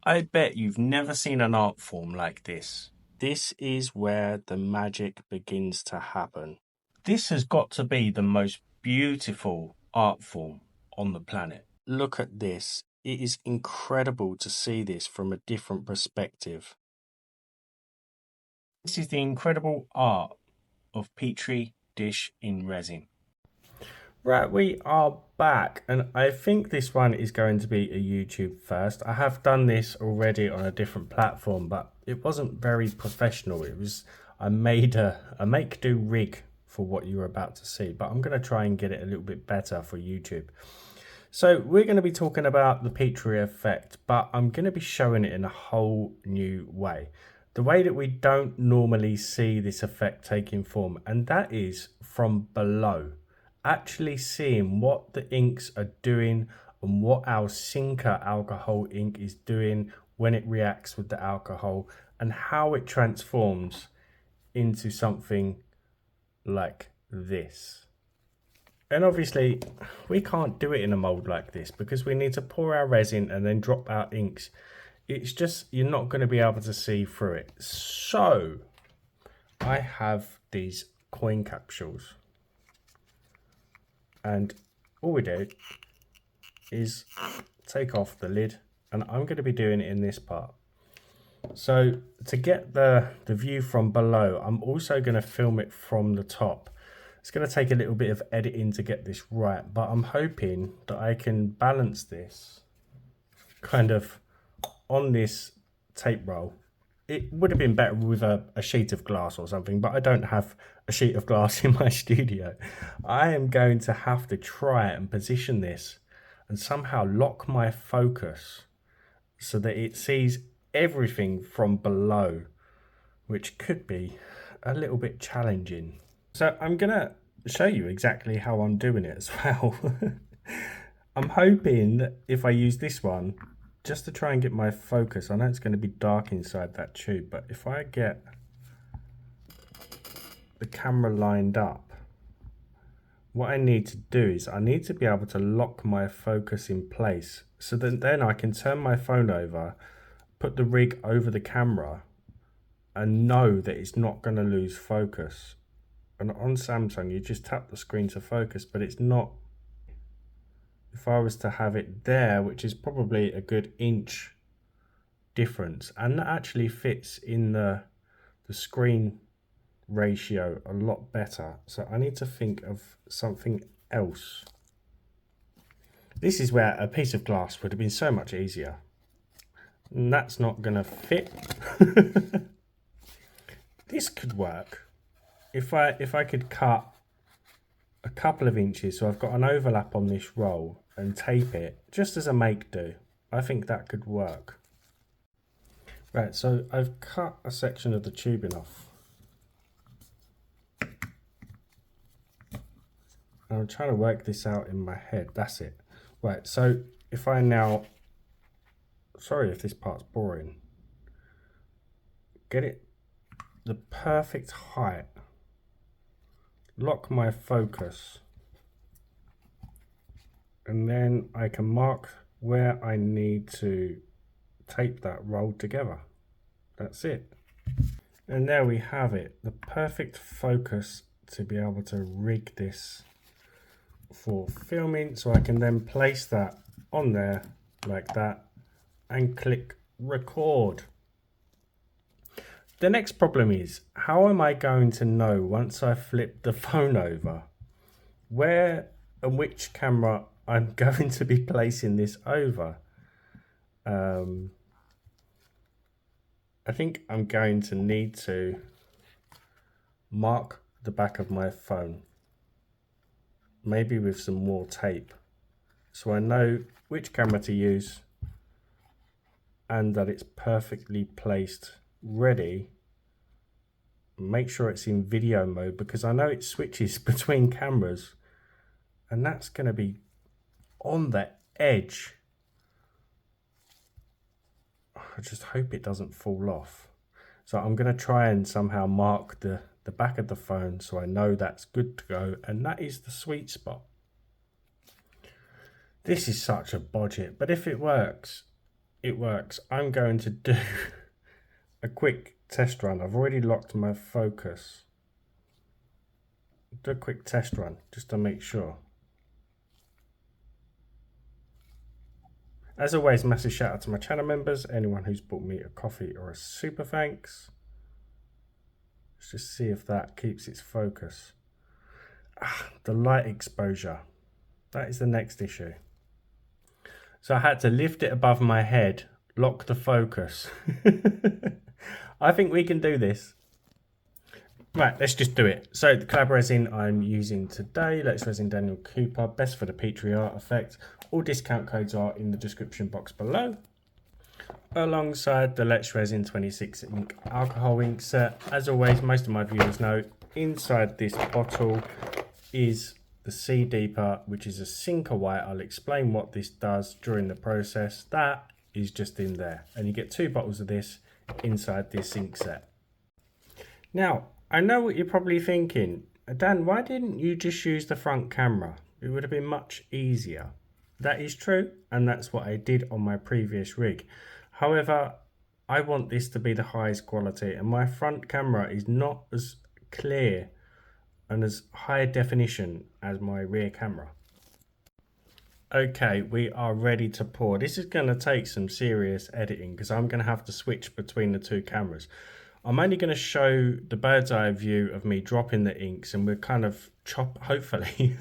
I bet you've never seen an art form like this. This is where the magic begins to happen. This has got to be the most beautiful art form on the planet. Look at this. It is incredible to see this from a different perspective. This is the incredible art of Petri Dish in resin. Right, we are back, and I think this one is going to be a YouTube first. I have done this already on a different platform, but it wasn't very professional. I made a make-do rig for what you're about to see, but I'm going to try and get it a little bit better for YouTube. So we're going to be talking about the Petri effect, but I'm going to be showing it in a whole new way. The way that we don't normally see this effect taking form, and that is from below. Actually seeing what the inks are doing and what our sinker alcohol ink is doing when it reacts with the alcohol, and how it transforms into something like this. And obviously we can't do it in a mold like this because we need to pour our resin and then drop our inks. It's just, you're not going to be able to see through it. So I have these coin capsules, and all we do is take off the lid, and I'm going to be doing it in this part. So to get the view from below, I'm also going to film it from the top. It's going to take a little bit of editing to get this right, but I'm hoping that I can balance this kind of on this tape roll. It would have been better with a sheet of glass or something, but I don't have a sheet of glass in my studio. I am going to have to try and position this and somehow lock my focus so that it sees everything from below, which could be a little bit challenging. So I'm going to show you exactly how I'm doing it as well. I'm hoping that if I use this one, just to try and get my focus, I know it's going to be dark inside that tube, but if I get the camera lined up, what I need to do is I need to be able to lock my focus in place so that then I can turn my phone over, put the rig over the camera, and know that it's not going to lose focus. And on Samsung, you just tap the screen to focus, but it's not. If I was to have it there, which is probably a good inch difference, and that actually fits in the screen ratio a lot better. So I need to think of something else. This is where a piece of glass would have been so much easier. And that's not going to fit. This could work. If I could cut a couple of inches, so I've got an overlap on this roll, and tape it just as a make do, I think that could work. Right, so I've cut a section of the tubing off. I'm trying to work this out in my head. That's it. Right, so if I now, sorry if this part's boring, get it the perfect height, lock my focus, and then I can mark where I need to tape that roll together. That's it. And there we have it, the perfect focus to be able to rig this for filming. So I can then place that on there like that and click record. The next problem is, how am I going to know once I flip the phone over where and which camera I'm going to be placing this over? I think I'm going to need to mark the back of my phone, maybe with some more tape, so I know which camera to use and that it's perfectly placed, ready. Make sure it's in video mode because I know it switches between cameras, and that's going to be on the edge. I just hope it doesn't fall off. So I'm going to try and somehow mark the back of the phone so I know that's good to go, and that is the sweet spot. This is such a budget, but if it works, it works. I'm going to do a quick test run. I've already locked my focus. Do a quick test run just to make sure. As always, massive shout out to my channel members, anyone who's bought me a coffee or a super thanks. Let's just see if that keeps its focus. The light exposure. That is the next issue. So I had to lift it above my head, lock the focus. I think we can do this. Right, let's just do it. So the collab resin I'm using today, Let's Resin Daniel Cooper, best for the Petri Art effect. All discount codes are in the description box below. Alongside the Let's Resin 26 ink alcohol ink set. As always, most of my viewers know, inside this bottle is the Sea Deeper, which is a Sinker White. I'll explain what this does during the process. That is just in there. And you get 2 bottles of this inside this ink set. Now, I know what you're probably thinking. Dan, why didn't you just use the front camera? It would have been much easier. That is true, and that's what I did on my previous rig. However, I want this to be the highest quality, and my front camera is not as clear and as high definition as my rear camera. Okay, we are ready to pour. This is going to take some serious editing because I'm going to have to switch between the 2 cameras. I'm only going to show the bird's eye view of me dropping the inks, and we're kind of hopefully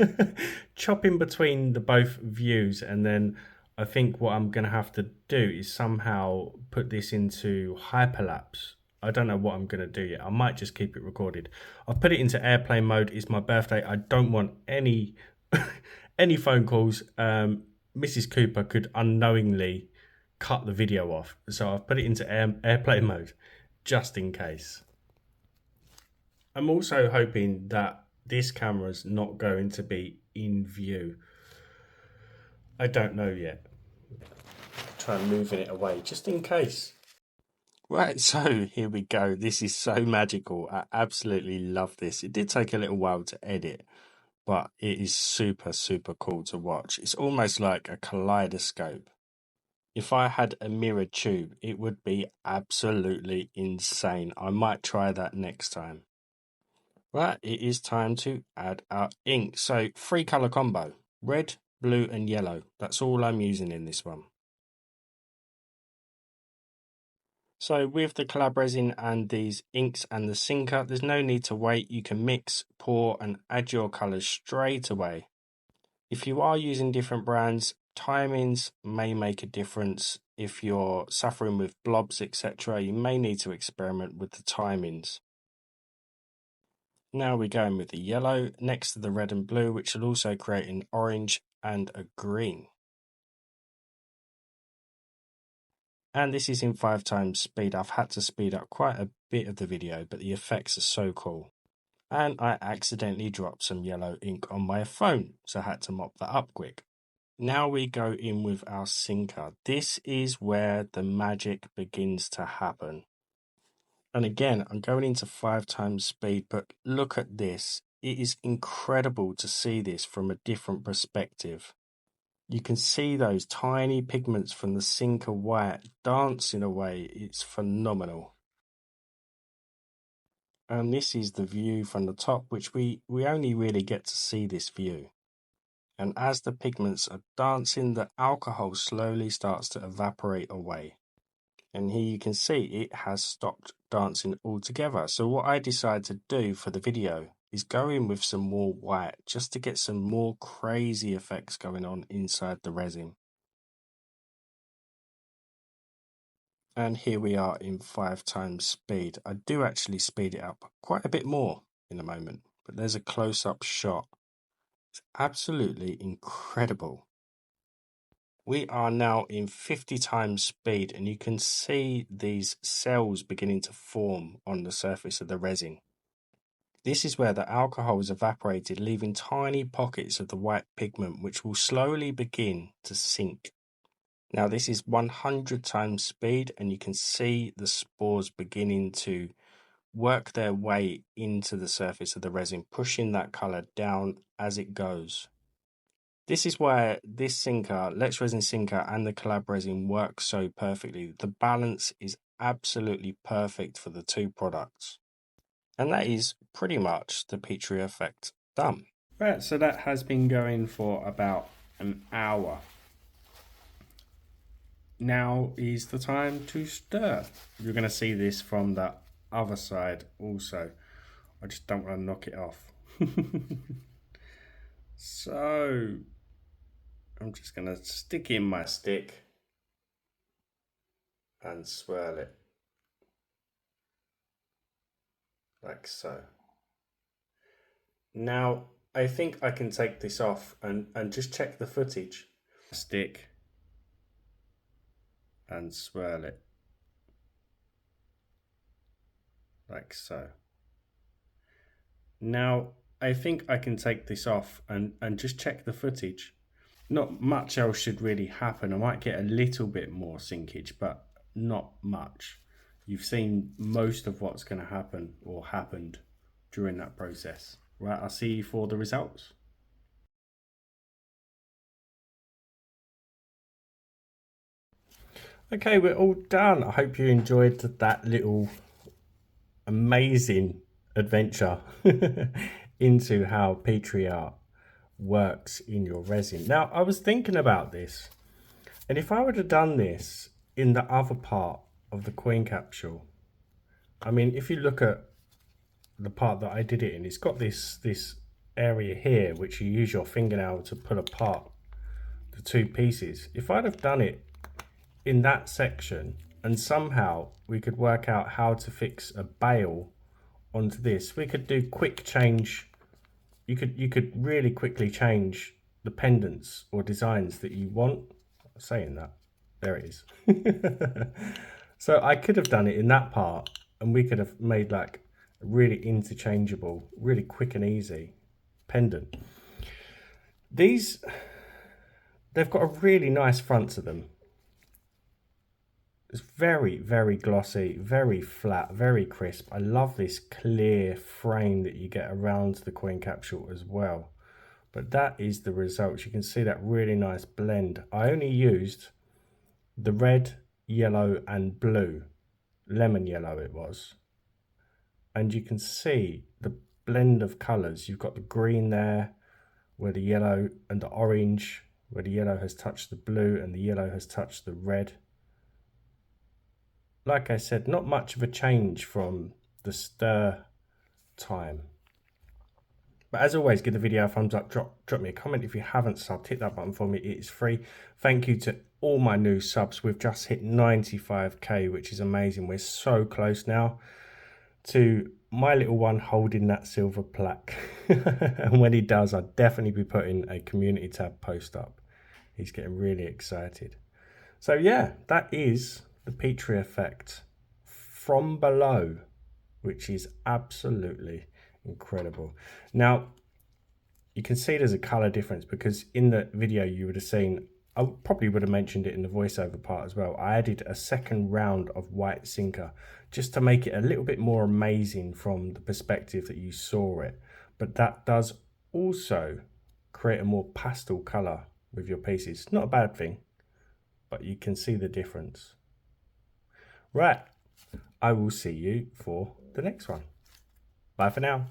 chopping between the both views, and then I think what I'm going to have to do is somehow put this into hyperlapse. I don't know what I'm going to do yet. I might just keep it recorded. I've put it into airplane mode. It's my birthday. I don't want any any phone calls. Mrs. Cooper could unknowingly cut the video off, so I've put it into airplane mode just in case. I'm also hoping that this camera's not going to be in view. I don't know yet. Try moving it away just in case. Right, so here we go. This is so magical. I absolutely love this. It did take a little while to edit, but it is super, super cool to watch. It's almost like a kaleidoscope. If I had a mirror tube, it would be absolutely insane. I might try that next time. Right, it is time to add our ink. So 3 colour combo, red, blue and yellow. That's all I'm using in this one. So with the collab resin and these inks and the sinker, there's no need to wait. You can mix, pour and add your colours straight away. If you are using different brands, timings may make a difference. If you're suffering with blobs, etc., you may need to experiment with the timings. Now we're going with the yellow next to the red and blue, which will also create an orange and a green. And this is in 5 times speed. I've had to speed up quite a bit of the video, but the effects are so cool. And I accidentally dropped some yellow ink on my phone, so I had to mop that up quick. Now we go in with our sinker. This is where the magic begins to happen. And again, I'm going into 5 times speed, but look at this. It is incredible to see this from a different perspective. You can see those tiny pigments from the sinker white dancing away. It's phenomenal. And this is the view from the top, which we only really get to see this view. And as the pigments are dancing, the alcohol slowly starts to evaporate away. And here you can see it has stopped dancing altogether. So what I decided to do for the video is go in with some more white just to get some more crazy effects going on inside the resin. And here we are in 5 times speed. I do actually speed it up quite a bit more in a moment, but there's a close-up shot. It's absolutely incredible. We are now in 50 times speed, and you can see these cells beginning to form on the surface of the resin. This is where the alcohol is evaporated, leaving tiny pockets of the white pigment, which will slowly begin to sink. Now this is 100 times speed, and you can see the spores beginning to work their way into the surface of the resin, pushing that color down as it goes. This is where this sinker, Let's Resin sinker, and the collab resin work so perfectly. The balance is absolutely perfect for the two products. And that is pretty much the Petri effect done. Right, so that has been going for about an hour. Now is the time to stir. You're going to see this from the other side also. I just don't want to knock it off. So I'm just going to stick in my stick and swirl it like so. Now I think I can take this off and just check the footage. Stick and swirl it like so. Now I think I can take this off and just check the footage. Not much else should really happen. I might get a little bit more sinkage, but not much. You've seen most of what's going to happen or happened during that process. Right, I'll see you for the results. Okay, we're all done. I hope you enjoyed that little amazing adventure into how Petri Art works in your resin. Now, I was thinking about this, and if I would have done this in the other part of the coin capsule, I mean, if you look at the part that I did it in, it's got this area here which you use your fingernail to pull apart the two pieces. If I'd have done it in that section and somehow we could work out how to fix a bail onto this, we could do quick change. You could really quickly change the pendants or designs that you want. I'm saying that, there it is. So I could have done it in that part, and we could have made like a really interchangeable, really quick and easy pendant. They've got a really nice front to them. It's very, very glossy, very flat, very crisp. I love this clear frame that you get around the coin capsule as well. But that is the result. You can see that really nice blend. I only used the red, yellow and blue, lemon yellow it was. And you can see the blend of colours. You've got the green there, where the yellow and the orange, where the yellow has touched the blue and the yellow has touched the red. Like I said, not much of a change from the stir time. But as always, give the video a thumbs up, drop me a comment if you haven't subbed, hit that button for me, it is free. Thank you to all my new subs. We've just hit 95k, which is amazing. We're so close now to my little one holding that silver plaque. And when he does, I'll definitely be putting a community tab post up. He's getting really excited. So yeah, that is the Petri effect from below, which is absolutely incredible. Now you can see there's a color difference, because in the video you would have seen, I probably would have mentioned it in the voiceover part as well, I added a second round of white sinker just to make it a little bit more amazing from the perspective that you saw it. But that does also create a more pastel color with your pieces. Not a bad thing, but you can see the difference. Right, I will see you for the next one. Bye for now.